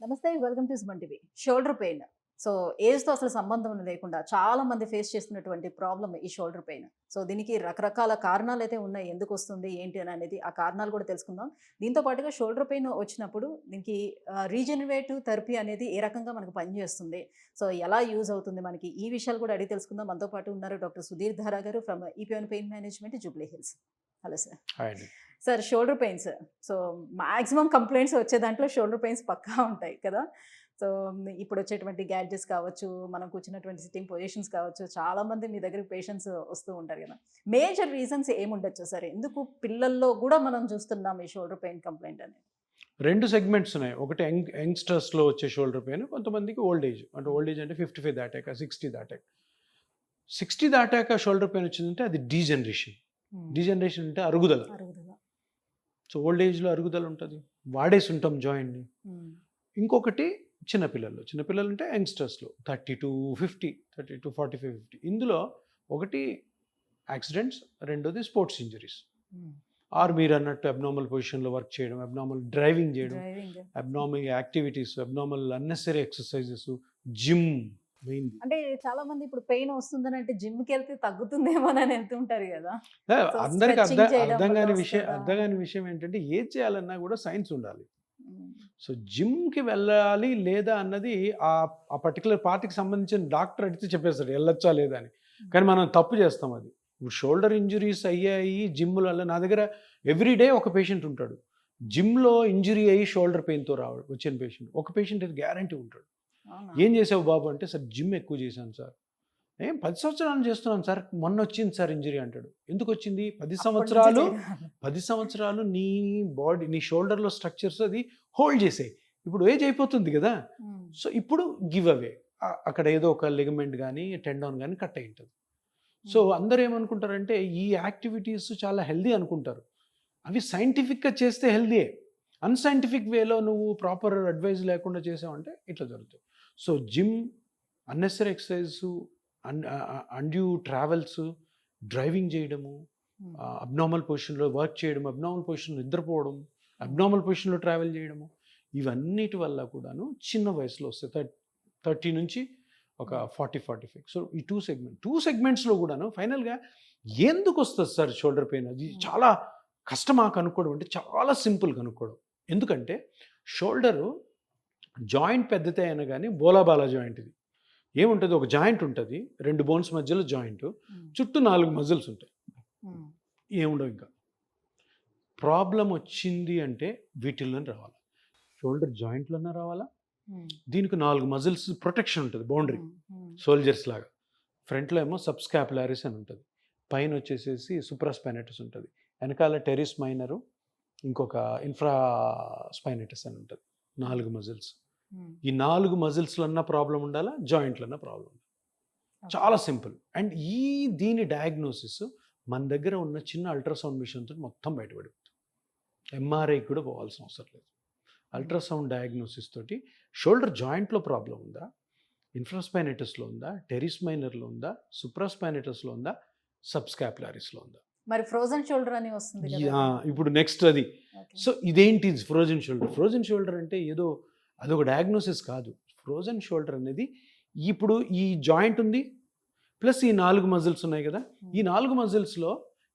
నమస్తే welcome to Suman TV. Shoulder pain. So ఏజ్‌తో అసలు సంబంధం లేకుండా చాలా మంది ఫేస్ చేస్తున్నటువంటి ప్రాబ్లమ్ ఈ షోల్డర్ పెయిన్. సో దీనికి రకరకాల కారణాలైతే ఉన్నాయి. ఎందుకొస్తుంది ఏంటి అనేది ఆ కారణాలు కూడా తెలుసుకుందాం. దీంతో పాటుగా షోల్డర్ పెయిన్ వచ్చినప్పుడు దీనికి రీజనరేటివ్ థెరపీ అనేది ఏ రకంగా మనకు పనిచేస్తుంది? సో ఎలా యూజ్ అవుతుంది మనకి? ఈ విషయాలు కూడా అడిగి తెలుసుకుందాం. మనతో పాటు ఉన్నారు డాక్టర్ సుధీర్ ధారా గారు from EPN pain management Jubilee Hills. Hello sir. Hi అండి. Sir shoulder pains. So maximum complaints వచ్చే దాంట్లో షోల్డర్ పెయిన్స్ పక్కా ఉంటాయి కదా! సో ఇప్పుడు వచ్చేటువంటి గ్యాడ్జెట్స్ కావచ్చు, మనం కూర్చున్నటువంటి సిట్టింగ్ పొజిషన్స్ కావచ్చు, చాలామంది మీ దగ్గరికి పేషెంట్స్ వస్తూ ఉంటారు కదా! మేజర్ రీజన్స్ ఏముండొచ్చు సార్? ఎందుకు పిల్లల్లో కూడా మనం చూస్తున్నాం ఈ షోల్డర్ పెయిన్ కంప్లైంట్ అనేది? 2 సెగ్మెంట్స్ ఉన్నాయి. ఒకటి యంగ్‌స్టర్స్‌లో వచ్చే షోల్డర్ పెయిన్, కొంతమందికి ఓల్డ్ ఏజ్. అంటే ఓల్డ్ ఏజ్ అంటే 55 దాటాక, 60 దాటాక. 60 దాటాక షోల్డర్ పెయిన్ వచ్చిందంటే అది డీజనరేషన్. డీజనరేషన్ అంటే అరుగుదల. సో ఓల్డ్ ఏజ్‌లో అరుగుదల ఉంటుంది. వాడేసుంటాం జాయింట్‌ని. ఇంకొకటి చిన్నపిల్లలు. చిన్నపిల్లలు అంటే యంగ్‌స్టర్స్‌లో 30-50, 30-45, 50. ఇందులో ఒకటి యాక్సిడెంట్స్, రెండోది స్పోర్ట్స్ ఇంజరీస్. ఆర్ మీరు అన్నట్టు అబ్నార్మల్ పొజిషన్లో వర్క్ చేయడం, అబ్నార్మల్ డ్రైవింగ్ చేయడం, abnormal activities, abnormal unnecessary exercises, gym main. అంటే చాలా మంది ఇప్పుడు పెయిన్ వస్తుందని అంటే జిమ్‌కి వెళ్తే తగ్గుతుందేమో అని వెళ్తుంటారు కదా! అందరికి stretching చేయడం అర్థం కాని వల్ల విషయం ఏంటంటే ఏది చేయాలన్నా కూడా సైన్స్ ఉండాలి. సో జిమ్కి వెళ్ళాలి లేదా అన్నది ఆ పర్టికులర్ పార్టీకి సంబంధించిన డాక్టర్ అడిగితే చెప్పేస్తాడు వెళ్ళొచ్చా లేదా అని. కానీ మనం తప్పు చేస్తాం అది. ఇప్పుడు షోల్డర్ ఇంజరీస్ అయ్యాయి జిమ్ వల్ల. నా దగ్గర ఎవ్రీడే ఒక పేషెంట్ ఉంటాడు జిమ్లో ఇంజరీ అయ్యి షోల్డర్ పెయిన్తో వచ్చిన పేషెంట్. ఒక పేషెంట్ అయితే గ్యారంటీ ఉంటాడు. ఏం చేసావు బాబు అంటే, సార్ జిమ్ ఎక్కువ చేశాను సార్. 10 సంవత్సరాలు చేస్తున్నాను సార్, మొన్న వచ్చింది సార్ ఇంజరీ అంటాడు. ఎందుకు వచ్చింది? 10 సంవత్సరాలు నీ బాడీ, నీ షోల్డర్లో స్ట్రక్చర్స్ అది హోల్డ్ చేసాయి. ఇప్పుడు ఏజ్ అయిపోతుంది కదా, సో ఇప్పుడు గివ్ అవే. అక్కడ ఏదో ఒక లిగమెంట్ కానీ టెండాన్ కానీ కట్ అయి ఉంటుంది. సో అందరూ ఏమనుకుంటారంటే ఈ యాక్టివిటీస్ చాలా హెల్దీ అనుకుంటారు. అవి సైంటిఫిక్గా చేస్తే హెల్దీయే. అన్సైంటిఫిక్ వేలో నువ్వు ప్రాపర్ అడ్వైజ్ లేకుండా చేసావంటే ఇట్లా జరుగుతుంది. So gym, unnecessary exercise, undue travels, driving చేయడము, అబ్నార్మల్ పొజిషన్లో వర్క్ చేయడం, అబ్నార్మల్ పొజిషన్లో నిద్రపోవడం, అబ్నార్మల్ పొజిషన్లో ట్రావెల్ చేయడము, ఇవన్నిటి వల్ల కూడాను చిన్న వయసులో వస్తాయి. 30 నుంచి ఒక 40-45. సో ఈ 2 సెగ్మెంట్స్లో కూడాను ఫైనల్గా ఎందుకు వస్తుంది సార్ షోల్డర్ పెయిన్? అది చాలా కష్టమా కనుక్కోవడం అంటే చాలా సింపుల్ కనుక్కోవడం. ఎందుకంటే షోల్డరు జాయింట్ పెద్దతే అయినా కానీ బోలాబాలా జాయింట్. ఇది ఏముంటుంది? ఒక జాయింట్ ఉంటుంది, 2 బోన్స్ మధ్యలో జాయింట్, చుట్టూ 4 మజిల్స్ ఉంటాయి. ఏముండవు. ఇంకా ప్రాబ్లం వచ్చింది అంటే వీటిల్లోనే రావాలి. షోల్డర్ జాయింట్లోనే రావాలా. దీనికి 4 మజిల్స్ ప్రొటెక్షన్ ఉంటుంది, బౌండరీ, సోల్జర్స్ లాగా. ఫ్రంట్లో ఏమో సబ్స్కాపులారిస్ అని ఉంటుంది, పైన వచ్చేసేసి సుప్రాస్పైనటస్ ఉంటుంది, వెనకాల టెరిస్ మైనరు, ఇంకొక ఇన్ఫ్రా స్పైనటస్ అని ఉంటుంది. 4 మజిల్స్. ఈ 4 మజిల్స్లో అన్న ప్రాబ్లం ఉండాలా, జాయింట్లో అన్న ప్రాబ్లం ఉండాలి. చాలా సింపుల్. అండ్ దీని డయాగ్నోసిస్ మన దగ్గర ఉన్న చిన్న అల్ట్రాసౌండ్ మిషన్తో మొత్తం బయటపడిపోతుంది. ఎంఆర్ఐ కూడా పోవాల్సిన అవసరం లేదు. అల్ట్రాసౌండ్ డయాగ్నోసిస్ తోటి షోల్డర్ జాయింట్లో ప్రాబ్లం ఉందా, ఇన్ఫ్రాస్పైనటస్లో ఉందా, టెరిస్ మైనర్లో ఉందా, సుప్రాస్పైనటస్లో ఉందా, సబ్స్కాపులారిస్లో ఉందా. మరి ఫ్రోజన్ షోల్డర్ అని వస్తుంది కదా. ఇప్పుడు నెక్స్ట్ అది. సో ఇదేంటి ఫ్రోజన్ షోల్డర్? ఫ్రోజన్ షోల్డర్ అంటే ఏదో అదొక డయాగ్నోసిస్ కాదు. ఫ్రోజన్ షోల్డర్ అనేది ఇప్పుడు ఈ జాయింట్ ఉంది ప్లస్ ఈ 4 మజిల్స్ ఉన్నాయి కదా, ఈ 4 మజిల్స్లో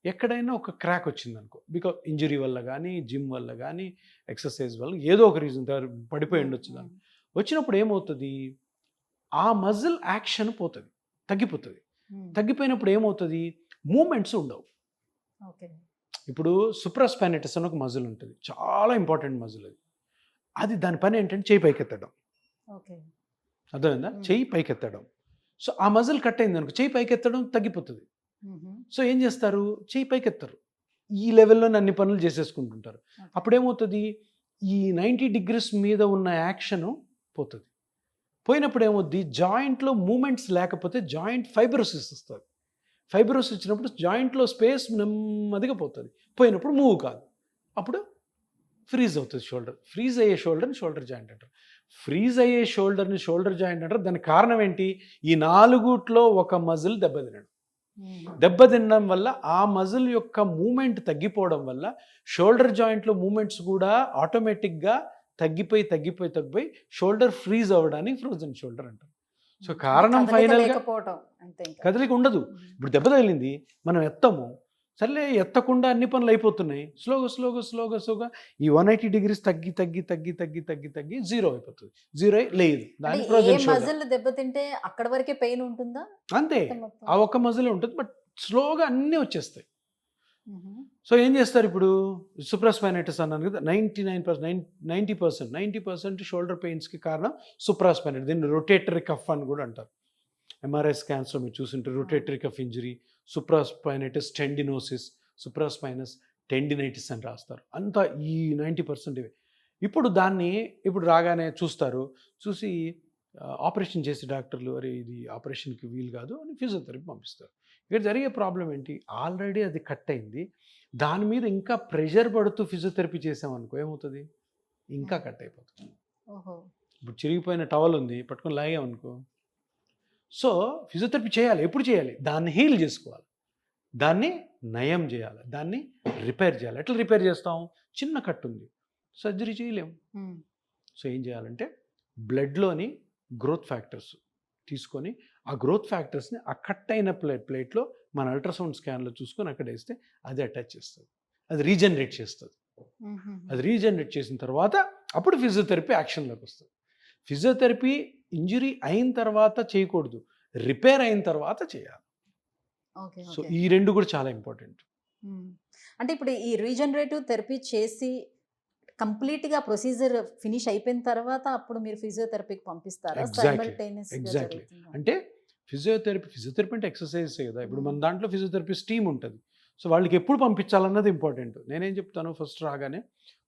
ఎక్కడైనా ఒక క్రాక్ వచ్చింది అనుకో, బికాజ్ ఇంజరీ వల్ల కానీ, జిమ్ వల్ల కానీ, ఎక్సర్సైజ్ వల్ల, ఏదో ఒక రీజన్ పడిపోయి ఉండొచ్చు. దాన్ని వచ్చినప్పుడు ఏమవుతుంది, ఆ మజిల్ యాక్షన్ పోతుంది, తగ్గిపోతుంది. తగ్గిపోయినప్పుడు ఏమవుతుంది, మూమెంట్స్ ఉండవు. ఇప్పుడు సుప్రాస్పైనటస్ అని ఒక మజిల్ ఉంటుంది, చాలా ఇంపార్టెంట్ మజిల్. అది దాని పని ఏంటంటే చెయ్యి పైకెత్తడం. అర్థమైందా? చెయ్యి పైకెత్తడం. సో ఆ మజిల్ కట్ అయింది అనుకో, చెయ్యి పైకెత్తడం తగ్గిపోతుంది. సో ఏం చేస్తారు, చెయ్యి పైకెత్తరు, ఈ లెవెల్లో అన్ని పనులు చేసేసుకుంటుంటారు. అప్పుడేమవుతుంది, ఈ 90 degrees మీద ఉన్న యాక్షన్ పోతుంది. పోయినప్పుడు ఏమవుద్ది, జాయింట్లో మూమెంట్స్ లేకపోతే జాయింట్ ఫైబ్రోసిస్ వస్తుంది. ఫైబ్రోసిస్ వచ్చినప్పుడు జాయింట్లో స్పేస్ నెమ్మదిగా పోతుంది. పోయినప్పుడు మూవ్ కాదు, అప్పుడు ఫ్రీజ్ అవుతుంది షోల్డర్. ఫ్రీజ్ అయ్యే షోల్డర్ని షోల్డర్ జాయింట్ అంటారు. ఫ్రీజ్ అయ్యే షోల్డర్ని షోల్డర్ జాయింట్ అంటారు. దానికి కారణం ఏంటి, ఈ 4 ఒక మజిల్ దెబ్బతినడం. దెబ్బతినడం వల్ల ఆ మజిల్ యొక్క మూమెంట్ తగ్గిపోవడం వల్ల షోల్డర్ జాయింట్లో మూమెంట్స్ కూడా ఆటోమేటిక్గా తగ్గిపోయి షోల్డర్ ఫ్రీజ్ అవ్వడానికి ఫ్రోజన్ షోల్డర్ అంటారు. సో కారణం ఫైనల్గా కదలిక ఉండదు. ఇప్పుడు దెబ్బ తగిలింది, మనం ఎత్తము, సర్లే ఎత్తకుండా అన్ని పనులు అయిపోతున్నాయి, స్లోగా ఈ 180 degrees తగ్గి 0 అయిపోతుంది. 0 లేదు, దాని ఫ్రోజన్ షోల్డర్. మజిల్ దెబ్బతింటే అక్కడ వరకే పెయిన్ ఉంటుందా? అంతే, ఆ ఒక్క మజిలే ఉంటుంది, బట్ స్లోగా అన్నీ వచ్చేస్తాయి. సో ఏం చేస్తారు ఇప్పుడు? సుప్రాస్పైనైటిస్ అన్నాను కదా, 90% షోల్డర్ పెయిన్స్కి కారణం సుప్రాస్పైనైటిస్. దీన్ని రొటేటరీ కఫ్ అని కూడా అంటారు. ఎంఆర్ఐ స్కాన్స్లో మీరు చూసింటే రొటేటరీ కఫ్ ఇంజరీ, సుప్రాస్పైనైటిస్ టెండినోసిస్, సుప్రాస్పైనస్ టెండినైటిస్ అని రాస్తారు. అంతా ఈ 90% ఇవే. ఇప్పుడు దాన్ని రాగానే చూసి ఆపరేషన్ చేసి డాక్టర్లు అరే ఇది ఆపరేషన్కి వీలు కాదు అని ఫిజియోథెరపీ పంపిస్తారు. ఇక్కడ జరిగే ప్రాబ్లం ఏంటి? ఆల్రెడీ అది కట్ అయింది, దాని మీద ఇంకా ప్రెషర్ పడుతూ ఫిజియోథెరపీ చేసామనుకో ఏమవుతుంది? ఇంకా కట్ అయిపోతుంది. ఇప్పుడు చిరిగిపోయిన టవల్ ఉంది, పట్టుకొని లాగామనుకో. సో ఫిజియోథెరపీ చేయాలి. ఎప్పుడు చేయాలి? దాన్ని హీల్ చేసుకోవాలి, దాన్ని నయం చేయాలి, దాన్ని రిపేర్ చేయాలి. ఎట్లా రిపేర్ చేస్తాం? చిన్న కట్ ఉంది, సర్జరీ చేయలేము. సో ఏం చేయాలంటే బ్లడ్లోని గ్రోత్ ఫ్యాక్టర్స్ తీసుకొని ఆ గ్రోత్ ఫ్యాక్టర్స్ని ఆ కట్ అయిన ప్లేట్లో మన అల్ట్రాసౌండ్ స్కాన్లో చూసుకొని అక్కడ వేస్తే అది అటాచ్ చేస్తుంది, అది రీజనరేట్ చేస్తుంది. అది రీజనరేట్ చేసిన తర్వాత అప్పుడు ఫిజియోథెరపీ యాక్షన్లోకి వస్తుంది. ఫిజియోథెరపీ ఇంజరీ అయిన తర్వాత చేయకూడదు, రిపేర్ అయిన తర్వాత చేయాలి. సో ఈ రెండు కూడా చాలా ఇంపార్టెంట్. అంటే ఇప్పుడు ఈ రీజనరేటివ్ థెరపీ చేసి కంప్లీట్గా ప్రొసీజర్ ఫినిష్ అయిపోయిన తర్వాత అప్పుడు మీరు ఫిజియోథెరపీకి పంపిస్తారా? ఎగ్జాక్ట్లీ. అంటే ఫిజియోథెరపీ అంటే ఎక్సర్సైజ్ కదా. ఇప్పుడు మన దాంట్లో ఫిజియోథెరపిస్ట్ టీమ్ ఉంటుంది. సో వాళ్ళకి ఎప్పుడు పంపించాలన్నది ఇంపార్టెంట్. నేనేం చెప్తాను,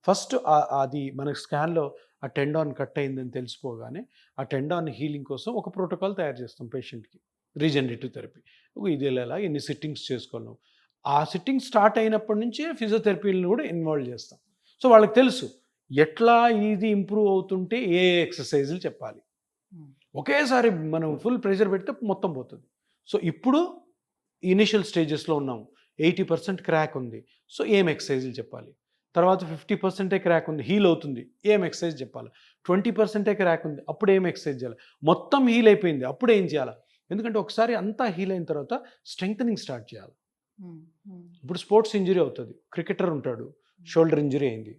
ఫస్ట్ అది మనకి స్కాన్లో ఆ టెండాన్ కట్ అయిందని తెలిసిపోగానే ఆ టెండాన్ హీలింగ్ కోసం ఒక ప్రోటోకాల్ తయారు చేస్తాం పేషెంట్కి. రీజనరేటివ్ థెరపీ ఇది ఎలా ఎన్ని సిట్టింగ్స్ చేసుకోవాలి, ఆ సిట్టింగ్ స్టార్ట్ అయినప్పటి నుంచే ఫిజియోథెరపీలను కూడా ఇన్వాల్వ్ చేస్తాం. సో వాళ్ళకి తెలుసు ఎట్లా ఇది ఇంప్రూవ్ అవుతుంటే ఏ ఎక్సర్సైజులు చెప్పాలి. ఒకేసారి మనం ఫుల్ ప్రెషర్ పెడితే మొత్తం పోతుంది. సో ఇప్పుడు ఇనిషియల్ స్టేజెస్లో ఉన్నాము, 80% క్రాక్ ఉంది, సో ఏం ఎక్సర్సైజులు చెప్పాలి. తర్వాత 50% క్రాక్ ఉంది, హీల్ అవుతుంది, ఏం ఎక్సర్సైజ్ చెప్పాలి. 20% క్రాక్ ఉంది, అప్పుడు ఏం ఎక్సర్సైజ్ చేయాలి. మొత్తం హీల్ అయిపోయింది, అప్పుడు ఏం చేయాలి. ఎందుకంటే ఒకసారి అంతా హీల్ అయిన తర్వాత స్ట్రెంగ్తనింగ్ స్టార్ట్ చేయాలి. ఇప్పుడు స్పోర్ట్స్ ఇంజరీ అవుతుంది, క్రికెటర్ ఉంటాడు, షోల్డర్ ఇంజరీ అయింది,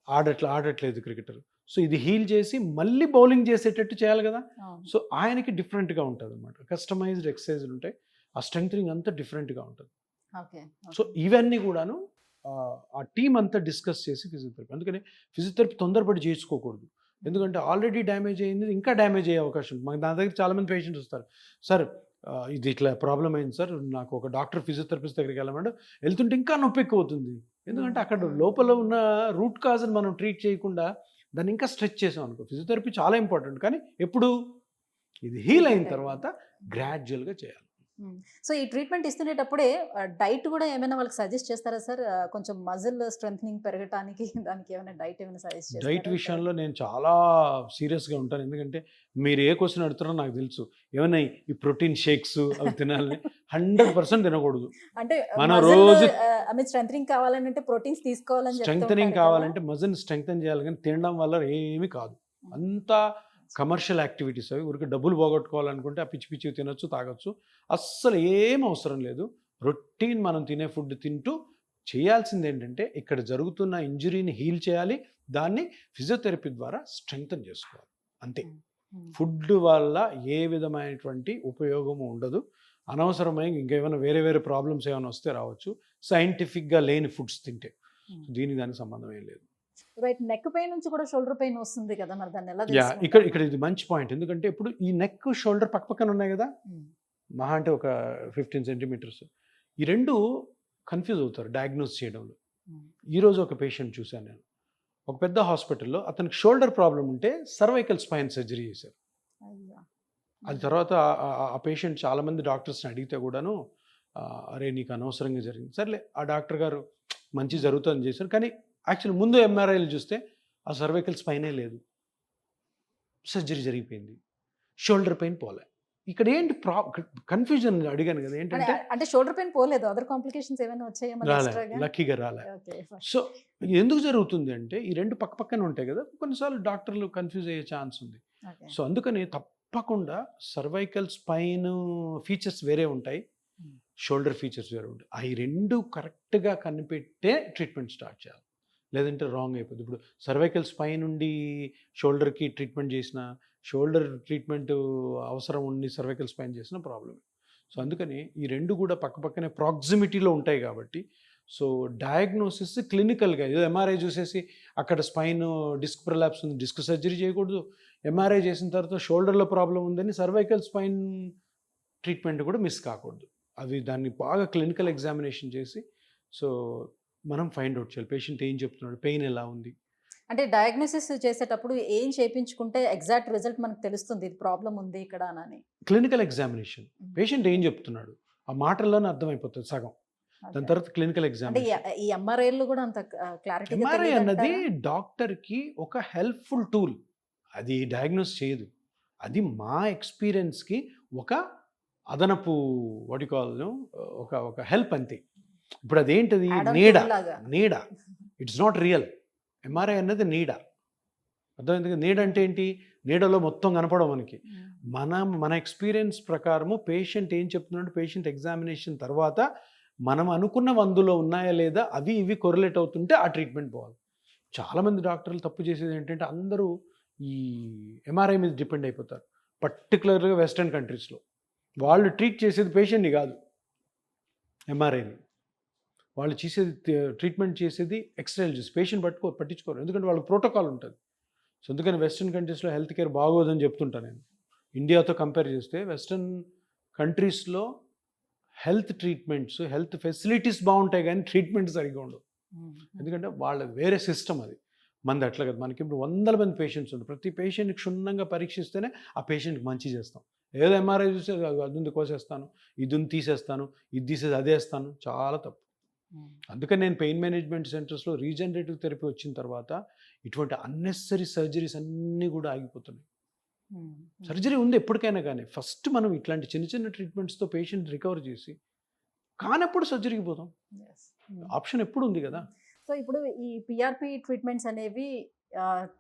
ఆడట్లేదు క్రికెటర్. సో ఇది హీల్ చేసి మళ్ళీ బౌలింగ్ చేసేటట్టు చేయాలి కదా. సో ఆయనకి డిఫరెంట్గా ఉంటుంది అనమాట, కస్టమైజ్డ్ ఎక్సర్సైజ్లు ఉంటాయి, ఆ స్ట్రెంగ్తనింగ్ అంతా డిఫరెంట్గా ఉంటుంది. సో ఇవన్నీ కూడాను ఆ టీం అంతా డిస్కస్ చేసి ఫిజియోథెరపీ. అందుకని ఫిజియోథెరపీ తొందరపడి చేసుకోకూడదు, ఎందుకంటే ఆల్రెడీ డ్యామేజ్ అయింది, ఇంకా డ్యామేజ్ అయ్యే అవకాశం ఉంది. మాకు నా దగ్గర చాలామంది పేషెంట్స్ వస్తారు, సార్ ఇది ఇట్లా ప్రాబ్లం అయింది సార్, నాకు ఒక డాక్టర్ ఫిజియోథెరపిస్ట్ దగ్గరికి వెళ్ళమంటే వెళ్తుంటే ఇంకా నొప్పి ఎక్కువ అవుతుంది. ఎందుకంటే అక్కడ లోపల ఉన్న రూట్ కాజ్ని మనం ట్రీట్ చేయకుండా దాన్ని ఇంకా స్ట్రెచ్ చేసాం అనుకో. ఫిజియోథెరపీ చాలా ఇంపార్టెంట్, కానీ ఎప్పుడు ఇది హీల్ అయిన తర్వాత గ్రాడ్యువల్గా చేయాలి. సో ఈ ట్రీట్మెంట్ ఇస్తునేటప్పుడే డైట్ కూడా ఏమైనా వాళ్ళకి సజెస్ట్ చేస్తారా సార్? కొంచెం మజిల్ స్ట్రెంథనింగ్ పెరగడానికి దానికి ఏమైనా డైట్ ఏమైనా సజెస్ట్ చేస్తారా? డైట్ విషయంలో నేను చాలా సీరియస్గా ఉంటాను, ఎందుకంటే మీరు ఏ క్వశ్చన్ అడుగుతారో నాకు తెలుసు. ఏమన్నా ఈ ప్రోటీన్ షేక్స్ అవి తినాలని 100% తినకూడదు. అంటే మనం రోజు స్ట్రెంథనింగ్ కావాలంటే ప్రోటీన్స్ తీసుకోవాలని, స్ట్రెంథనింగ్ కావాలంటే మజిల్ స్ట్రెంథన్ చేయాలి, కానీ తినడం వల్ల ఏమీ కాదు. అంతా కమర్షియల్ యాక్టివిటీస్ అవి. ఊరికి డబ్బులు పోగొట్టుకోవాలనుకుంటే ఆ పిచ్చి తినొచ్చు, తాగొచ్చు, అస్సలు ఏం అవసరం లేదు. రొటీన్ మనం తినే ఫుడ్ తింటూ చేయాల్సింది ఏంటంటే ఇక్కడ జరుగుతున్న ఇంజరీని హీల్ చేయాలి, దాన్ని ఫిజియోథెరపీ ద్వారా స్ట్రెంగ్తన్ చేసుకోవాలి, అంతే. ఫుడ్ వల్ల ఏ విధమైనటువంటి ఉపయోగము ఉండదు. అనవసరమైన ఇంకేమైనా వేరే ప్రాబ్లమ్స్ ఏమైనా వస్తే రావచ్చు, సైంటిఫిక్గా లేని ఫుడ్స్ తింటే. దీనికి దానికి సంబంధం ఏం లేదు. రైట్, నెక్ పెయిన్ నుంచి కూడా షోల్డర్ పెయిన్ వస్తుంది కదా, మరి దాన్ని ఎలా? ఇక్కడ ఇది మంచి పాయింట్, ఎందుకంటే ఇప్పుడు ఈ నెక్ షోల్డర్ పక్కన ఉన్నాయి కదా, మహా అంటే ఒక 15 సెంటీమీటర్స్. ఈ రెండు కన్ఫ్యూజ్ అవుతారు డయాగ్నోస్ చేయడంలో. ఈరోజు ఒక పేషెంట్ చూశాను నేను, ఒక పెద్ద హాస్పిటల్లో అతనికి షోల్డర్ ప్రాబ్లం ఉంటే సర్వైకల్ స్పైన్ సర్జరీ చేశారు. అది తర్వాత ఆ పేషెంట్ చాలామంది డాక్టర్స్ని అడిగితే కూడాను అరే నీకు అనవసరంగా జరిగింది, సర్లే ఆ డాక్టర్ గారు మంచి జరుగుతుందని చేశారు, కానీ యాక్చువల్లీ ముందు ఎంఆర్ఐలు చూస్తే ఆ సర్వైకల్ స్పైనే లేదు, సర్జరీ జరిగిపోయింది, షోల్డర్ పెయిన్ పోలే. ఇక్కడ ఏంటి కన్ఫ్యూజన్ అడిగాను కదా ఏంటంటే అంటే షోల్డర్ పెయిన్ పోలేదు, అదర్ కాంప్లికేషన్స్ ఏమైనా వచ్చాయా మళ్ళీ రాలే, ఎక్స్ట్రాగా? లక్కీగా రాలే. Okay fine. సో ఎందుకు జరుగుతుంది అంటే ఈ రెండు పక్క పక్కన ఉంటాయి కదా, కొన్నిసార్లు డాక్టర్లు కన్ఫ్యూజ్ అయ్యే ఛాన్స్ ఉంది. ఓకే. సో అందుకని తప్పకుండా సర్వైకల్ స్పైన్ ఫీచర్స్ వేరే ఉంటాయి, షోల్డర్ ఫీచర్స్ వేరే ఉంటాయి. అవి రెండు కరెక్ట్గా కనిపెట్టే ట్రీట్మెంట్ స్టార్ట్ చేయాలి, లేదంటే రాంగ్ అయిపోతుంది. ఇప్పుడు సర్వైకల్ స్పైన్ నుండి షోల్డర్కి ట్రీట్మెంట్ చేసిన, షోల్డర్ ట్రీట్మెంట్ అవసరం ఉండి సర్వైకల్ స్పైన్ చేసిన ప్రాబ్లమ్. సో అందుకని ఈ రెండు కూడా పక్కపక్కనే ప్రాక్సిమిటీలో ఉంటాయి కాబట్టి, సో డయాగ్నోసిస్ క్లినికల్గా ఏదో ఎంఆర్ఐ చూసేసి అక్కడ స్పైన్ డిస్క్ ప్రొలాప్స్ ఉంది, డిస్క్ సర్జరీ చేయకూడదు. ఎంఆర్ఐ చేసిన తర్వాత షోల్డర్లో ప్రాబ్లం ఉందని సర్వైకల్ స్పైన్ ట్రీట్మెంట్ కూడా మిస్ కాకూడదు. అవి దాన్ని బాగా క్లినికల్ ఎగ్జామినేషన్ చేసి సో మనం ఫైండ్ అవుట్ చేయాలి పేషెంట్ ఏం చెప్తున్నాడు, పెయిన్ ఎలా ఉంది. అంటే డయాగ్నోసిస్ చేసేటప్పుడు ఏం చేయించుకుంటే ఎగ్జాక్ట్ రిజల్ట్ మనకు తెలుస్తుంది ఇది ప్రాబ్లం ఉంది ఇక్కడ అని? క్లినికల్ ఎగ్జామినేషన్, పేషెంట్ ఏం చెప్తున్నాడు ఆ మాటల్లోనే అర్థమైపోతుంది సగం. దాని తర్వాత క్లినికల్ అంటే ఎగ్జామినేషన్. ఈ ఎంఆర్ఐలు కూడా అంత క్లారిటీ ఎంఆర్ఐ అన్నది డాక్టర్కి ఒక హెల్ప్ఫుల్ టూల్, అది డయాగ్నోస్ చేయదు. అది మా ఎక్స్పీరియన్స్కి ఒక అదనపు వాట్ యు కాల్ ఒక హెల్ప్ అంతే. ఇప్పుడు అదేంటది, నీడ, ఇట్స్ నాట్ రియల్. ఎంఆర్ఐ అన్నది నీడ, అర్థమైంది కదా. నీడ అంటే ఏంటి, నీడలో మొత్తం కనపడం మనకి. మన ఎక్స్పీరియన్స్ ప్రకారము పేషెంట్ ఏం చెప్తున్నాడు, పేషెంట్ ఎగ్జామినేషన్ తర్వాత మనం అనుకున్న మందులో ఉన్నాయా లేదా అవి ఇవి కొరిలేట్ అవుతుంటే ఆ ట్రీట్మెంట్ పోవాలి. చాలామంది డాక్టర్లు తప్పు చేసేది ఏంటంటే అందరూ ఈ ఎంఆర్ఐ మీద డిపెండ్ అయిపోతారు, పర్టికులర్గా వెస్టర్న్ కంట్రీస్లో. వాళ్ళు ట్రీట్ చేసేది పేషెంట్ని కాదు, ఎంఆర్ఐని. వాళ్ళు చేసేది ట్రీట్మెంట్ చేసేది ఎక్స్రేలు చేసి పేషెంట్ పట్టించుకోరు, ఎందుకంటే వాళ్ళకి ప్రోటోకాల్ ఉంటుంది. సో అందుకని వెస్ట్రన్ కంట్రీస్లో హెల్త్ కేర్ బాగోదని చెప్తుంటాను నేను. ఇండియాతో కంపేర్ చేస్తే వెస్ట్రన్ కంట్రీస్లో హెల్త్ ట్రీట్మెంట్స్, హెల్త్ ఫెసిలిటీస్ బాగుంటాయి కానీ ట్రీట్మెంట్ సరిగ్గా ఉండవు. ఎందుకంటే వాళ్ళ వేరే సిస్టమ్ అది. మనది అట్లా కదా, మనకి ఇప్పుడు 100 మంది పేషెంట్స్ ఉంటారు, ప్రతి పేషెంట్కి క్షుణ్ణంగా పరీక్షిస్తేనే ఆ పేషెంట్కి మంచి చేస్తాం. ఏదో ఎంఆర్ఐ చూస్తే అది కోసేస్తాను, ఇది తీసేస్తాను, ఇది తీసేది అదే వేస్తాను, చాలా తప్పు. అందుకని నేను పెయిన్ మేనేజ్మెంట్ సెంటర్స్లో రీజనరేటివ్ థెరపీ వచ్చిన తర్వాత ఇటువంటి అన్నెసరీ సర్జరీస్ అన్నీ కూడా ఆగిపోతున్నాయి. సర్జరీ ఉంది ఎప్పటికైనా కానీ ఫస్ట్ మనం ఇట్లాంటి చిన్న చిన్న ట్రీట్మెంట్స్తో పేషెంట్ రికవర్ చేసి కానప్పుడు సర్జరీకి పోతాం. ఆప్షన్ ఎప్పుడు ఉంది కదా. సో ఇప్పుడు ఈ పిఆర్పి ట్రీట్మెంట్స్ అనేవి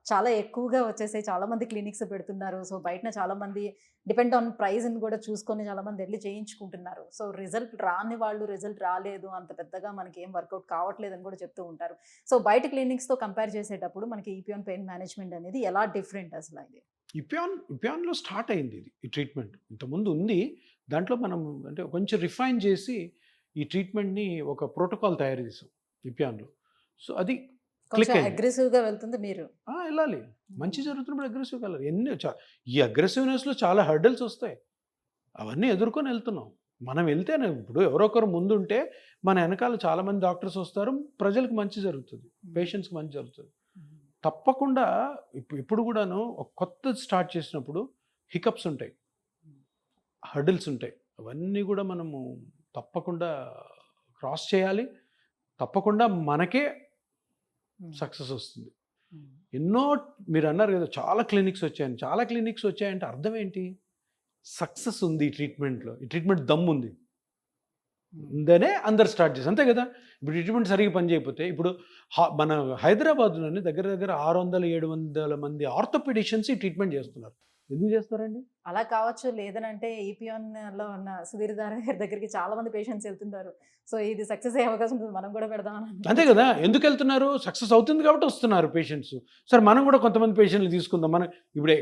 చాలా ఎక్కువగా వచ్చేసాయి, చాలా మంది క్లినిక్స్ పెడుతున్నారు. సో బయట చాలా మంది డిపెండ్ ఆన్ ప్రైస్ని కూడా చూసుకొని చాలా మంది వెళ్ళి చేయించుకుంటున్నారు. సో రిజల్ట్ రాని వాళ్ళు రిజల్ట్ రాలేదు, అంత పెద్దగా మనకి ఏం వర్కౌట్ కావట్లేదు అని కూడా చెప్తూ ఉంటారు. సో బయట క్లినిక్స్తో కంపేర్ చేసేటప్పుడు మనకి ఈపియాన్ పెయిన్ మేనేజ్మెంట్ అనేది ఎలా డిఫరెంట్ అసలు? ఇది ఇపియాన్లో స్టార్ట్ అయింది ఇది, ఈ ట్రీట్మెంట్ ఇంతకుముందు ఉంది. దాంట్లో మనం అంటే కొంచెం రిఫైన్ చేసి ఈ ట్రీట్మెంట్ని ఒక ప్రోటోకాల్ తయారు చేసాం ఇపియాన్లో. సో అది కొంచెం అగ్రెసివ్గా వెళ్తుంది మీరు వెళ్ళాలి, మంచి జరుగుతున్నప్పుడు అగ్రెసివ్గా వెళ్ళాలి. ఈ అగ్రెసివ్నెస్లో చాలా హర్డల్స్ వస్తాయి, అవన్నీ ఎదుర్కొని వెళ్తున్నాం. మనం వెళ్తేనే ఇప్పుడు ఎవరొకరు ముందుంటే మన వెనకాల చాలామంది డాక్టర్స్ వస్తారు, ప్రజలకు మంచి జరుగుతుంది, పేషెంట్స్కి మంచి జరుగుతుంది. తప్పకుండా ఇప్పుడు కూడాను ఒక కొత్త స్టార్ట్ చేసినప్పుడు హికప్స్ ఉంటాయి, హర్డిల్స్ ఉంటాయి, అవన్నీ కూడా మనము తప్పకుండా క్రాస్ చేయాలి. తప్పకుండా మనకే సక్సెస్ వస్తుంది. ఎన్నో మీరు అన్నారు కదా చాలా క్లినిక్స్ వచ్చాయని, చాలా క్లినిక్స్ వచ్చాయంటే అర్థం ఏంటి, సక్సెస్ ఉంది ఈ ట్రీట్మెంట్లో, ఈ ట్రీట్మెంట్ దమ్ము ఉంది ఉందనే అందరు స్టార్ట్ చేసి, అంతే కదా. ఇప్పుడు ట్రీట్మెంట్ సరిగ్గా పని చేయకపోతే ఇప్పుడు మన హైదరాబాద్లోనే దగ్గర దగ్గర 600-700 మంది ఆర్థోపెడిషియన్స్ ఈ ట్రీట్మెంట్ చేస్తున్నారు. ఎందుకు చేస్తారండి? అలా కావచ్చు, లేదనంటే ఈపియాన్లో ఉన్న సుధీర్ గారి దగ్గరికి చాలా మంది పేషెంట్స్ వెళ్తున్నారు. సో ఇది సక్సెస్ అయ్యే అవకాశం ఉంటుంది, మనం కూడా పెడదామని. అంతే కదా, ఎందుకు వెళ్తున్నారు, సక్సెస్ అవుతుంది కాబట్టి వస్తున్నారు పేషెంట్స్. సరే మనం కూడా కొంతమంది పేషెంట్లు తీసుకుందాం. మనం ఇప్పుడు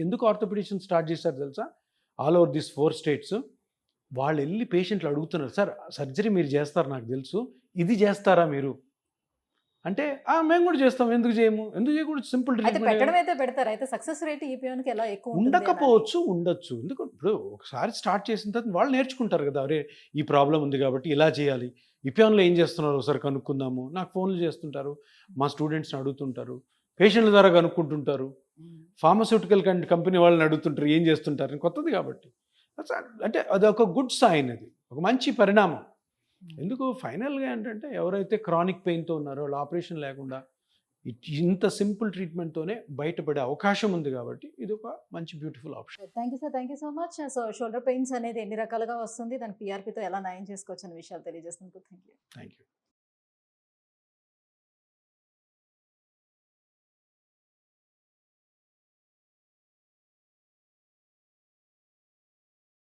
ఎందుకు ఆర్థోపెడిషియన్స్ స్టార్ట్ చేశారు తెలుసా? ఆల్ ఓవర్ దిస్ 4 స్టేట్స్ వాళ్ళు వెళ్ళి పేషెంట్లు అడుగుతున్నారు, సార్ సర్జరీ మీరు చేస్తారు నాకు తెలుసు, ఇది చేస్తారా మీరు అంటే మేము కూడా చేస్తాం, ఎందుకు చేయము, ఎందుకు చేయకూడదు, సింపుల్ ట్రీట్మెంట్. సక్సెస్ రేట్ ఈపియాన్కి ఎలా ఎక్కువ ఉండకపోవచ్చు, ఉండొచ్చు. ఎందుకు ఇప్పుడు ఒకసారి స్టార్ట్ చేసిన తర్వాత వాళ్ళు నేర్చుకుంటారు కదా, అరే ఈ ప్రాబ్లం ఉంది కాబట్టి ఇలా చేయాలి, ఈపియాన్లో ఏం చేస్తున్నారు ఒకసారి కనుక్కుందాము. నాకు ఫోన్లు చేస్తుంటారు, మా స్టూడెంట్స్ని అడుగుతుంటారు, పేషెంట్ల ద్వారా కనుక్కుంటుంటారు, ఫార్మస్యూటికల్ కంపెనీ వాళ్ళని అడుగుతుంటారు ఏం చేస్తుంటారు, కొత్తది కాబట్టి. అంటే అది ఒక గుడ్ సైన్, అది ఒక మంచి పరిణామం. ఎందుకు ఫైనల్గా ఏంటంటే ఎవరైతే క్రానిక్ పెయిన్తో ఉన్నారో వాళ్ళు ఆపరేషన్ లేకుండా ఇంత సింపుల్ ట్రీట్మెంట్తోనే బయటపడే అవకాశం ఉంది కాబట్టి ఇది ఒక మంచి beautiful option. Thank you sir, thank you so much. So shoulder pains అనేది ఎన్ని రకాలుగా వస్తుంది, దాని పిఆర్పితో ఎలా నయం చేసుకోవచ్చు అనే విషయాలు తెలియజేసినందుకు థ్యాంక్ యూ. Thank you.